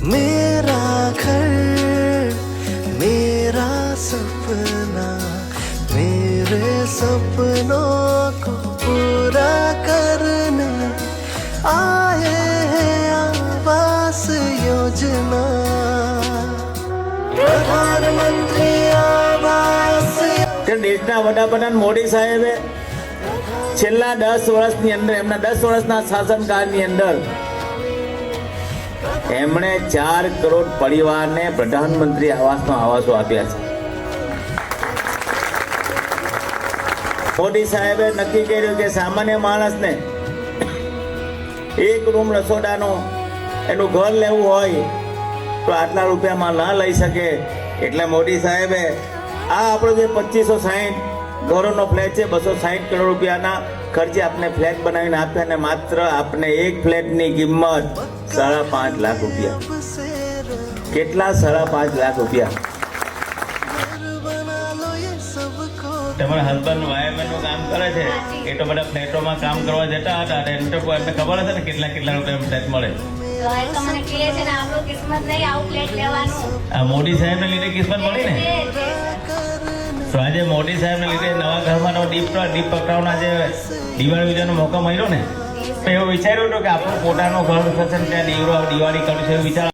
मेरा घर मेरा सपना मेरे सपनों को पूरा करने आए हैं आवास योजना प्रधानमंत्री आवास। देशना वडाप्रधान मोदी साहेबे છેલ્લા 10 વર્ષની અંદર એમના 10 વર્ષના શાસનકાળની અંદર એમણે 4 કરોડ પરિવારને પ્રધાનમંત્રી આવાસનો આવાસો આપ્યા છે। મોદી સાહેબે નક્કી કર્યું કે સામાન્ય માણસને એક રૂમ રસોડાનો એનું ઘર લેવું હોય તો આટલા રૂપિયામાં ન લઈ શકે, એટલે મોદી સાહેબે આ આપણો જે 2560 ઘરોનો ફ્લેટ છે 260 કરોડ રૂપિયાના ખર્ચે આપને ફ્લેટ બનાવીને આપ્યા અને માત્ર આપને એક ફ્લેટની કિંમત 5.5 લાખ રૂપિયા। કેટલા 5.5 લાખ રૂપિયા? તમારા હસબન્ડ વાયરમેનનું કામ કરે છે એ તો બધા ફ્લેટોમાં કામ કરવા જતા હતા, એમને ખબર હશે ને કેટલા રૂપિયા ફ્લેટ મળે। મોદી સાહેબને લીધે કિસ્મત મળી ને, તો આજે મોદી સાહેબને લીધે નવા ઘરમાં દીપ પકડાવના જે દિવાળી ઉજવવાનો મોકો મળ્યો ને, તો એવું વિચાર્યું હતું કે આપણું પોતાનું ઘર થશે ત્યાં દિવાળી કર્યું છે એવું વિચાર